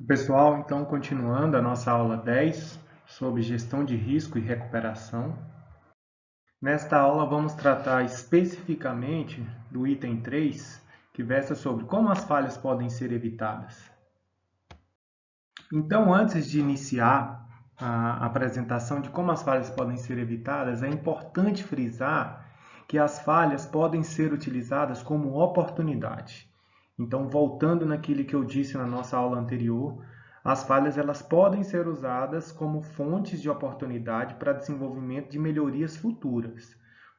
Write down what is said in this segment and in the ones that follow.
Pessoal, então continuando a nossa aula 10 sobre gestão de risco e recuperação. Nesta aula vamos tratar especificamente do item 3, que versa sobre como as falhas podem ser evitadas. Então, antes de iniciar a apresentação de como as falhas podem ser evitadas, é importante frisar que as falhas podem ser utilizadas como oportunidade. Então, voltando naquilo que eu disse na nossa aula anterior, as falhas elas podem ser usadas como fontes de oportunidade para desenvolvimento de melhorias futuras.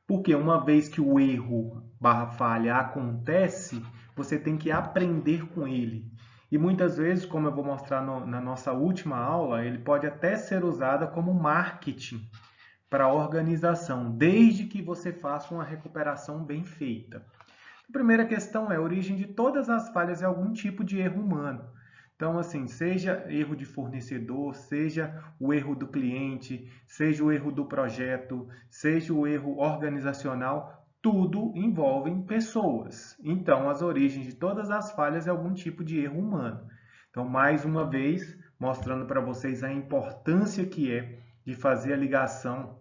Porque uma vez que o erro barra falha acontece, você tem que aprender com ele. E muitas vezes, como eu vou mostrar na nossa última aula, ele pode até ser usado como marketing para a organização, desde que você faça uma recuperação bem feita. A primeira questão é: a origem de todas as falhas é algum tipo de erro humano. Então, assim, seja erro de fornecedor, seja o erro do cliente, seja o erro do projeto, seja o erro organizacional, tudo envolve pessoas. Então, as origens de todas as falhas é algum tipo de erro humano. Então, mais uma vez, mostrando para vocês a importância que é de fazer a ligação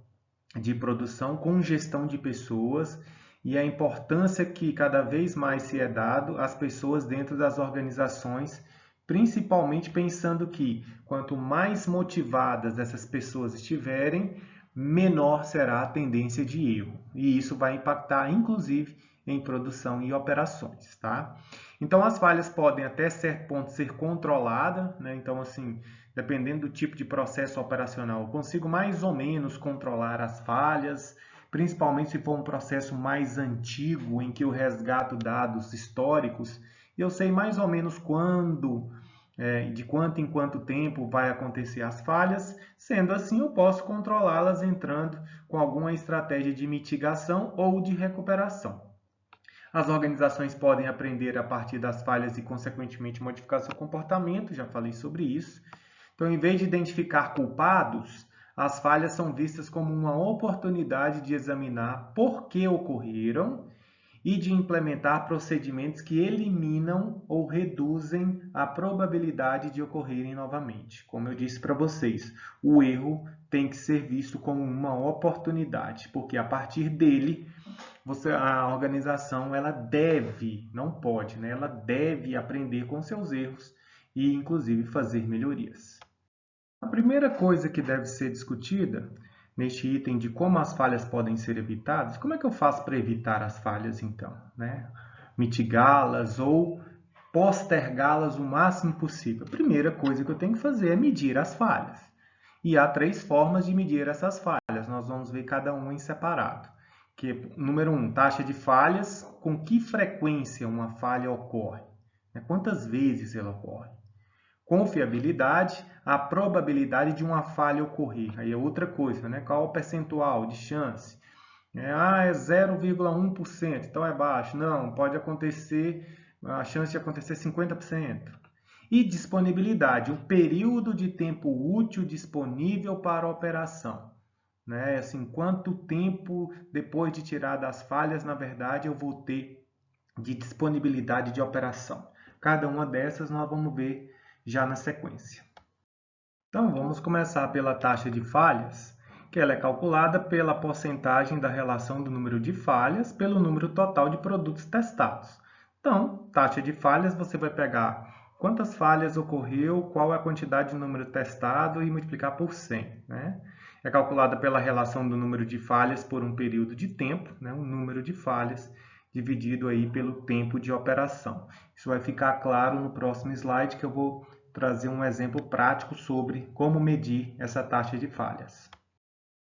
de produção com gestão de pessoas e a importância que cada vez mais se é dado às pessoas dentro das organizações, principalmente pensando que quanto mais motivadas essas pessoas estiverem, menor será a tendência de erro. E isso vai impactar, inclusive, em produção e operações, tá? Então, as falhas podem até certo ponto ser controladas, né? Então, assim, dependendo do tipo de processo operacional, eu consigo mais ou menos controlar as falhas, principalmente se for um processo mais antigo, em que eu resgato dados históricos, e eu sei mais ou menos quando, de quanto em quanto tempo vai acontecer as falhas. Sendo assim, eu posso controlá-las entrando com alguma estratégia de mitigação ou de recuperação. As organizações podem aprender a partir das falhas e, consequentemente, modificar seu comportamento, já falei sobre isso. Então, em vez de identificar culpados, as falhas são vistas como uma oportunidade de examinar por que ocorreram e de implementar procedimentos que eliminam ou reduzem a probabilidade de ocorrerem novamente. Como eu disse para vocês, o erro tem que ser visto como uma oportunidade, porque a partir dele a organização ela deve, não pode, né? Ela deve aprender com seus erros e, inclusive, fazer melhorias. A primeira coisa que deve ser discutida neste item de como as falhas podem ser evitadas, como é que eu faço para evitar as falhas, então, né? Mitigá-las ou postergá-las o máximo possível. A primeira coisa que eu tenho que fazer é medir as falhas. E há três formas de medir essas falhas. Nós vamos ver cada uma em separado. Que, número 1, taxa de falhas, com que frequência uma falha ocorre? Quantas vezes ela ocorre? Confiabilidade, a probabilidade de uma falha ocorrer. Aí é outra coisa, né? Qual o percentual de chance? É 0,1%, então é baixo. Não, pode acontecer, a chance de acontecer 50%. E disponibilidade, o período de tempo útil disponível para a operação. Né? Assim, quanto tempo depois de tirar das falhas, na verdade, eu vou ter de disponibilidade de operação. Cada uma dessas nós vamos ver já na sequência. Então, vamos começar pela taxa de falhas, que ela é calculada pela porcentagem da relação do número de falhas pelo número total de produtos testados. Então, taxa de falhas, você vai pegar quantas falhas ocorreu, qual é a quantidade de número testado e multiplicar por 100. Né? É calculada pela relação do número de falhas por um período de tempo, né? O número de falhas dividido aí pelo tempo de operação. Isso vai ficar claro no próximo slide, que eu vou trazer um exemplo prático sobre como medir essa taxa de falhas.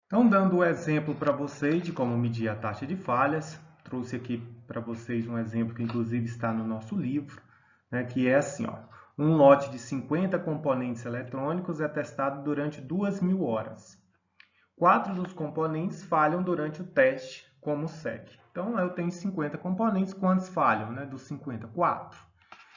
Então, dando o exemplo para vocês de como medir a taxa de falhas, trouxe aqui para vocês um exemplo que inclusive está no nosso livro, né, que é assim, ó, um lote de 50 componentes eletrônicos é testado durante 2.000 horas. 4 dos componentes falham durante o teste, como segue. Então, eu tenho 50 componentes, quantos falham? Né? Dos 50, 4.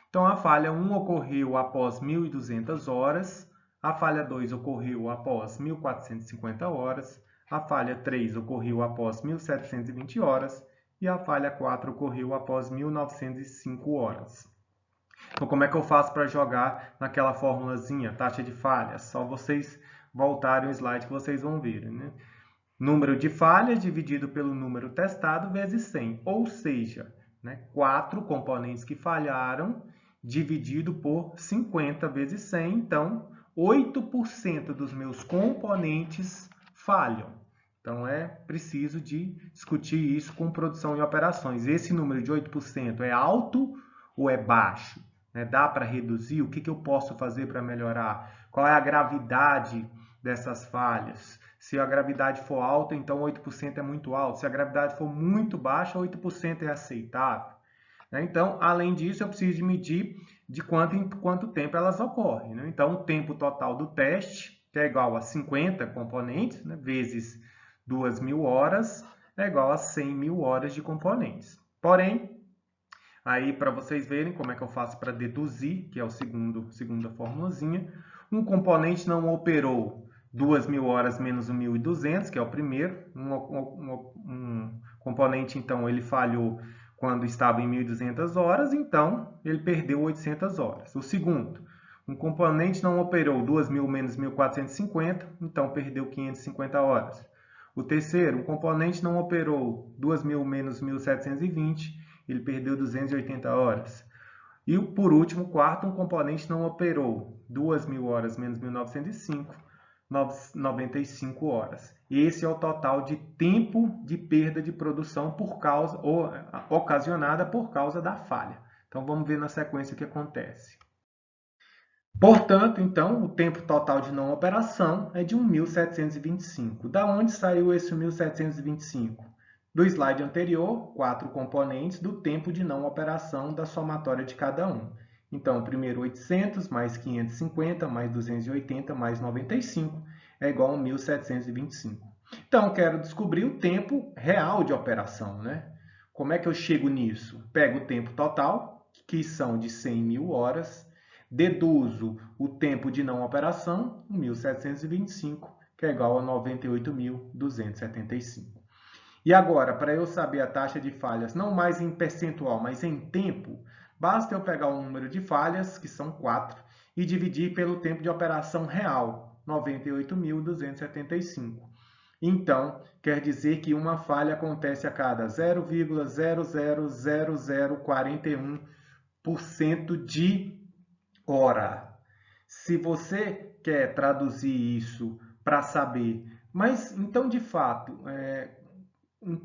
Então, a falha 1 ocorreu após 1.200 horas, a falha 2 ocorreu após 1.450 horas, a falha 3 ocorreu após 1.720 horas e a falha 4 ocorreu após 1.905 horas. Então, como é que eu faço para jogar naquela formulazinha, taxa de falhas? Só vocês voltarem o slide que vocês vão ver, né? Número de falhas dividido pelo número testado vezes 100, ou seja, né, 4 componentes que falharam dividido por 50 vezes 100, então 8% dos meus componentes falham. Então é preciso de discutir isso com produção e operações. Esse número de 8% é alto ou é baixo? Né? Dá para reduzir? O que eu posso fazer para melhorar? Qual é a gravidade dessas falhas? Se a gravidade for alta, então 8% é muito alto. Se a gravidade for muito baixa, 8% é aceitável. Então, além disso, eu preciso de medir de quanto em quanto tempo elas ocorrem. Então, o tempo total do teste, que é igual a 50 componentes, vezes 2.000 horas, é igual a 100.000 horas de componentes. Porém, aí para vocês verem como é que eu faço para deduzir, que é a segunda formulazinha, um componente não operou 2.000 horas menos 1.200, que é o primeiro. Um componente, então, ele falhou quando estava em 1.200 horas, então ele perdeu 800 horas. O segundo, um componente não operou 2.000 menos 1.450, então perdeu 550 horas. O terceiro, um componente não operou 2.000 menos 1.720, ele perdeu 280 horas. E por último, quarto, um componente não operou 2.000 horas menos 1.905, 95 horas. Esse é o total de tempo de perda de produção ocasionada por causa da falha. Então vamos ver na sequência o que acontece. Portanto, então, o tempo total de não operação é de 1.725. Da onde saiu esse 1.725? Do slide anterior, 4 componentes do tempo de não operação da somatória de cada um. Então, primeiro 800 mais 550 mais 280 mais 95 é igual a 1.725. Então, eu quero descobrir o tempo real de operação, né? Como é que eu chego nisso? Pego o tempo total, que são de 100.000 horas, deduzo o tempo de não operação, 1.725, que é igual a 98.275. E agora, para eu saber a taxa de falhas, não mais em percentual, mas em tempo, basta eu pegar o número de falhas, que são 4, e dividir pelo tempo de operação real, 98.275. Então, quer dizer que uma falha acontece a cada 0,000041% de hora. Se você quer traduzir isso para saber, mas então de fato,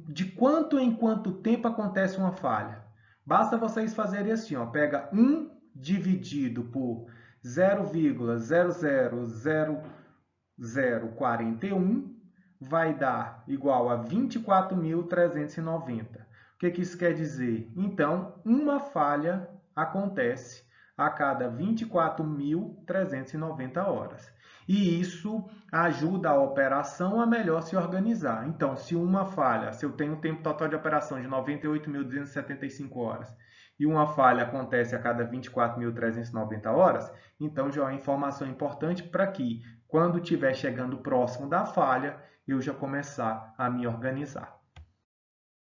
de quanto em quanto tempo acontece uma falha? Basta vocês fazerem assim, ó, pega 1 dividido por 0,00041 vai dar igual a 24.390. O que isso quer dizer? Então, uma falha acontece a cada 24.390 horas. E isso ajuda a operação a melhor se organizar. Então, se eu tenho um tempo total de operação de 98.275 horas e uma falha acontece a cada 24.390 horas, então já é uma informação importante para que, quando estiver chegando próximo da falha, eu já começar a me organizar.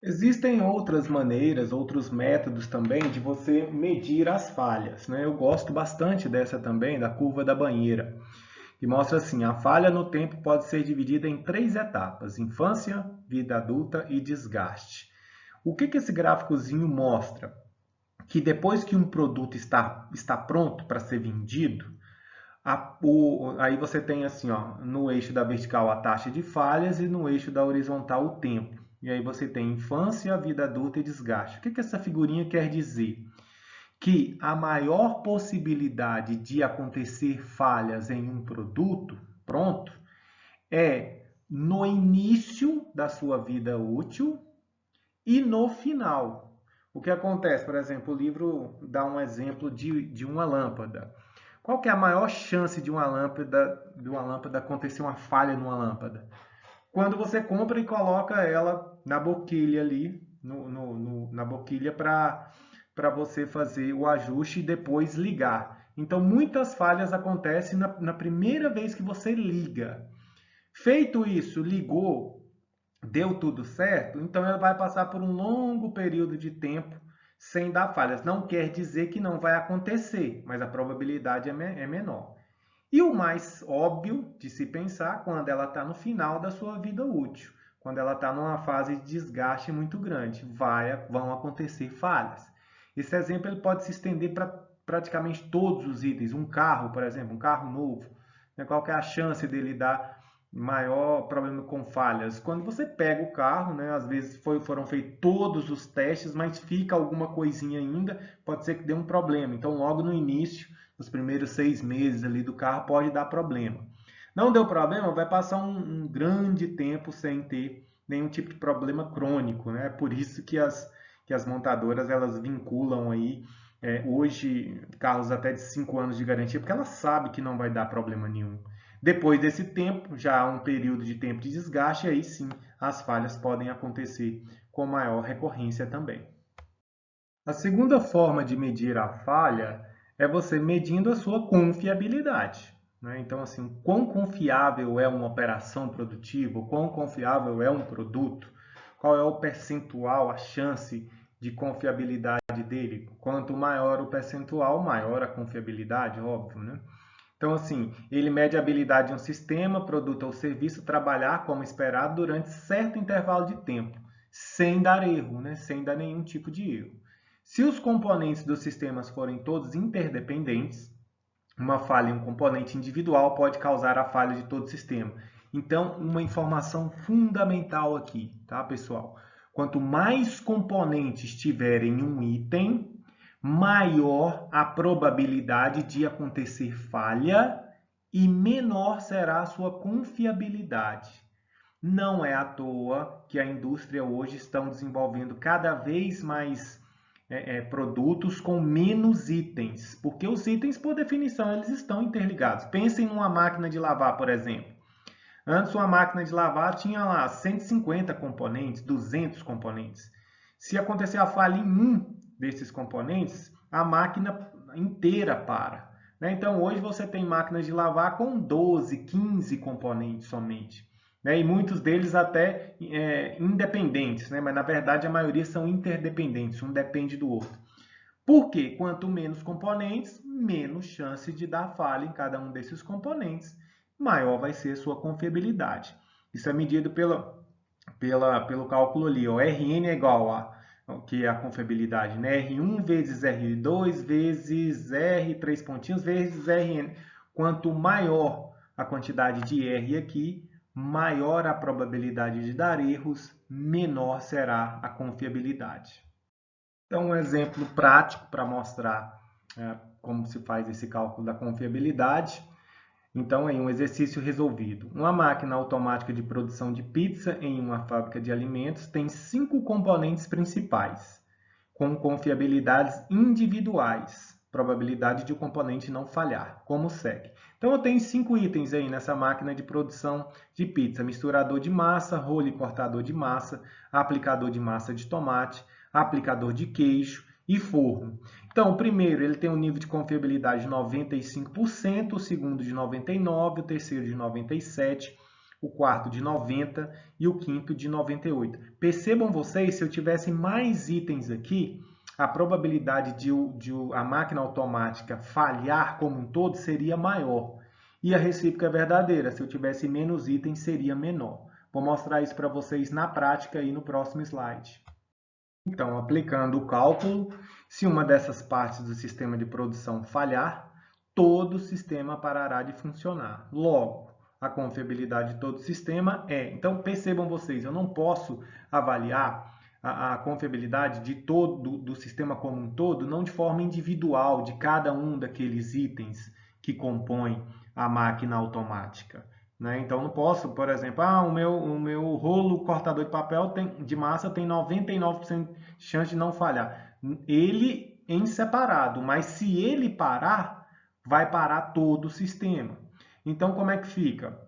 Existem outras maneiras, outros métodos também de você medir as falhas, né? Eu gosto bastante dessa também, da curva da banheira, que mostra assim, a falha no tempo pode ser dividida em 3 etapas, infância, vida adulta e desgaste. O que esse gráficozinho mostra? Que depois que um produto está pronto para ser vendido, aí você tem assim, ó, no eixo da vertical a taxa de falhas e no eixo da horizontal o tempo. E aí você tem infância, vida adulta e desgaste. O que essa figurinha quer dizer? Que a maior possibilidade de acontecer falhas em um produto pronto é no início da sua vida útil e no final. O que acontece? Por exemplo, o livro dá um exemplo de uma lâmpada. Qual que é a maior chance de uma lâmpada acontecer uma falha numa lâmpada? Quando você compra e coloca ela na boquilha ali, na boquilha para você fazer o ajuste e depois ligar. Então, muitas falhas acontecem na primeira vez que você liga. Feito isso, ligou, deu tudo certo, então ela vai passar por um longo período de tempo sem dar falhas. Não quer dizer que não vai acontecer, mas a probabilidade é menor. E o mais óbvio de se pensar quando ela está no final da sua vida útil, quando ela está numa fase de desgaste muito grande, vão acontecer falhas. Esse exemplo ele pode se estender para praticamente todos os itens. Um carro, por exemplo, um carro novo, né? Qual que é a chance dele dar maior problema com falhas? Quando você pega o carro, né? Às vezes foram feitos todos os testes, mas fica alguma coisinha ainda, pode ser que dê um problema. Então, logo no início, nos primeiros 6 meses ali do carro, pode dar problema. Não deu problema, vai passar um grande tempo sem ter nenhum tipo de problema crônico, né? Por isso que as montadoras elas vinculam aí hoje carros até de 5 anos de garantia, porque ela sabe que não vai dar problema nenhum. Depois desse tempo, já há um período de tempo de desgaste, aí sim as falhas podem acontecer com maior recorrência também. A segunda forma de medir a falha é você medindo a sua confiabilidade, né? Então, assim, quão confiável é uma operação produtiva, quão confiável é um produto, qual é o percentual, a chance de confiabilidade dele. Quanto maior o percentual, maior a confiabilidade, óbvio, né? Então, assim, ele mede a habilidade de um sistema, produto ou serviço trabalhar como esperado durante certo intervalo de tempo, sem dar erro, né? Sem dar nenhum tipo de erro. Se os componentes dos sistemas forem todos interdependentes, uma falha em um componente individual pode causar a falha de todo o sistema. Então, uma informação fundamental aqui, tá, pessoal? Quanto mais componentes tiverem em um item, maior a probabilidade de acontecer falha e menor será a sua confiabilidade. Não é à toa que a indústria hoje está desenvolvendo cada vez mais produtos com menos itens, porque os itens, por definição, eles estão interligados. Pensem numa máquina de lavar, por exemplo. Antes, uma máquina de lavar tinha lá 150 componentes, 200 componentes. Se acontecer a falha em um desses componentes, a máquina inteira para. Né? Então, hoje você tem máquinas de lavar com 12, 15 componentes somente. Né? E muitos deles até independentes, né? Mas na verdade a maioria são interdependentes, um depende do outro. Porque quanto menos componentes, menos chance de dar falha em cada um desses componentes, maior vai ser a sua confiabilidade. Isso é medido pelo cálculo ali, ó. Rn é igual a, que é a confiabilidade, né? R1 vezes R2 vezes R, 3 pontinhos, vezes Rn. Quanto maior a quantidade de R aqui, maior a probabilidade de dar erros, menor será a confiabilidade. Então, um exemplo prático para mostrar como se faz esse cálculo da confiabilidade. Então, em um exercício resolvido. Uma máquina automática de produção de pizza em uma fábrica de alimentos tem 5 componentes principais, com confiabilidades individuais, probabilidade de o componente não falhar, como segue. Então, eu tenho 5 itens aí nessa máquina de produção de pizza: misturador de massa, rolo e cortador de massa, aplicador de massa de tomate, aplicador de queijo e forno. Então, o primeiro ele tem um nível de confiabilidade de 95%, o segundo de 99%, o terceiro de 97%, o quarto de 90% e o quinto de 98%. Percebam vocês, se eu tivesse mais itens aqui, a probabilidade de a máquina automática falhar como um todo seria maior. E a recíproca é verdadeira, se eu tivesse menos itens seria menor. Vou mostrar isso para vocês na prática aí no próximo slide. Então, aplicando o cálculo, se uma dessas partes do sistema de produção falhar, todo o sistema parará de funcionar. Logo, a confiabilidade de todo o sistema é. Então, percebam vocês, eu não posso avaliar a confiabilidade de todo do sistema como um todo, não de forma individual, de cada um daqueles itens que compõem a máquina automática. Né? Então, não posso, por exemplo, o meu rolo cortador de papel de massa tem 99% de chance de não falhar. Ele em separado, mas se ele parar, vai parar todo o sistema. Então, como é que fica?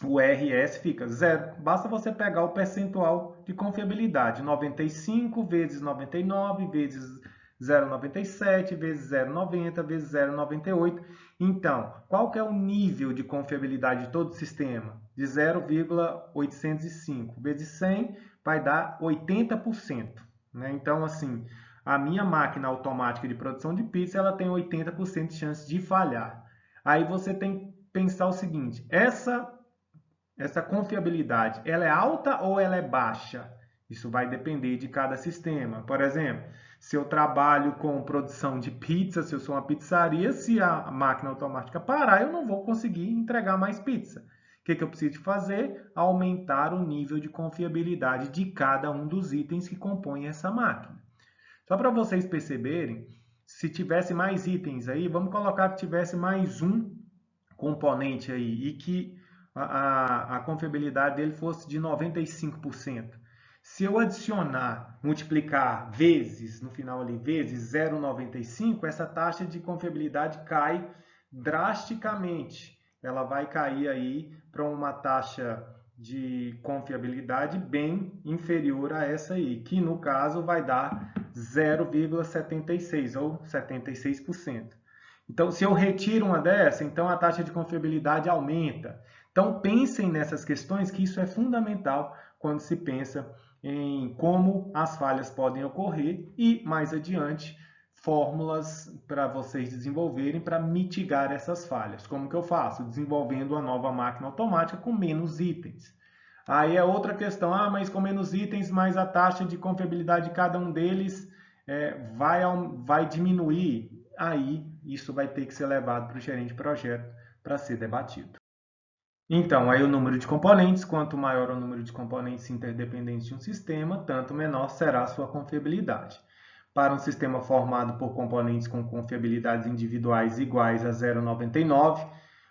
O RS fica 0. Basta você pegar o percentual de confiabilidade. 95 vezes 99 vezes 0,97 vezes 0,90 vezes 0,98. Então, qual que é o nível de confiabilidade de todo o sistema? De 0,805 vezes 100 vai dar 80%. Né? Então, assim, a minha máquina automática de produção de pizza ela tem 80% de chance de falhar. Aí você tem que pensar o seguinte, essa confiabilidade, ela é alta ou ela é baixa? Isso vai depender de cada sistema. Por exemplo, se eu trabalho com produção de pizza, se eu sou uma pizzaria, se a máquina automática parar, eu não vou conseguir entregar mais pizza. O que eu preciso fazer? Aumentar o nível de confiabilidade de cada um dos itens que compõem essa máquina. Só para vocês perceberem, se tivesse mais itens aí, vamos colocar que tivesse mais um componente aí e que a confiabilidade dele fosse de 95%. Se eu adicionar, multiplicar vezes, no final ali, vezes 0,95, essa taxa de confiabilidade cai drasticamente. Ela vai cair aí para uma taxa de confiabilidade bem inferior a essa aí, que no caso vai dar 0,76 ou 76%. Então, se eu retiro uma dessa, então a taxa de confiabilidade aumenta. Então, pensem nessas questões, que isso é fundamental quando se pensa em como as falhas podem ocorrer e, mais adiante, fórmulas para vocês desenvolverem para mitigar essas falhas. Como que eu faço? Desenvolvendo uma nova máquina automática com menos itens. Aí é outra questão, mas com menos itens, mais a taxa de confiabilidade de cada um deles vai diminuir. Aí isso vai ter que ser levado para o gerente de projeto para ser debatido. Então, aí o número de componentes, quanto maior o número de componentes interdependentes de um sistema, tanto menor será a sua confiabilidade. Para um sistema formado por componentes com confiabilidades individuais iguais a 0,99,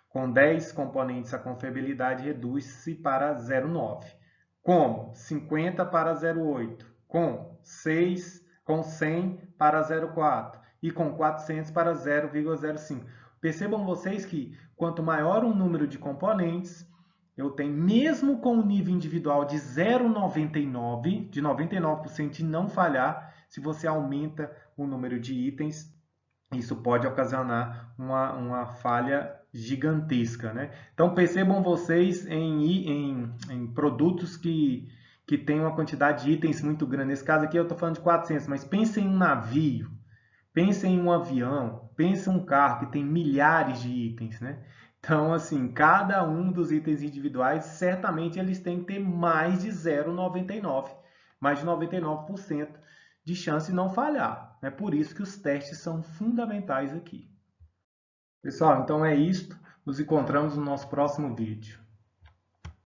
com 10 componentes a confiabilidade reduz-se para 0,9. Como? 50 para 0,8. Com 100 para 0,4. E com 400 para 0,05. Percebam vocês que quanto maior o número de componentes, eu tenho, mesmo com o nível individual de 0,99, de 99% de não falhar, se você aumenta o número de itens, isso pode ocasionar uma falha gigantesca, né? Então percebam vocês em produtos que têm uma quantidade de itens muito grande. Nesse caso aqui eu estou falando de 400, mas pensem em um navio, pensem em um avião, pensem em um carro que tem milhares de itens, né? Então, assim, cada um dos itens individuais, certamente eles têm que ter mais de 0,99, mais de 99% de chance de não falhar. É por isso que os testes são fundamentais aqui. Pessoal, então é isto. Nos encontramos no nosso próximo vídeo.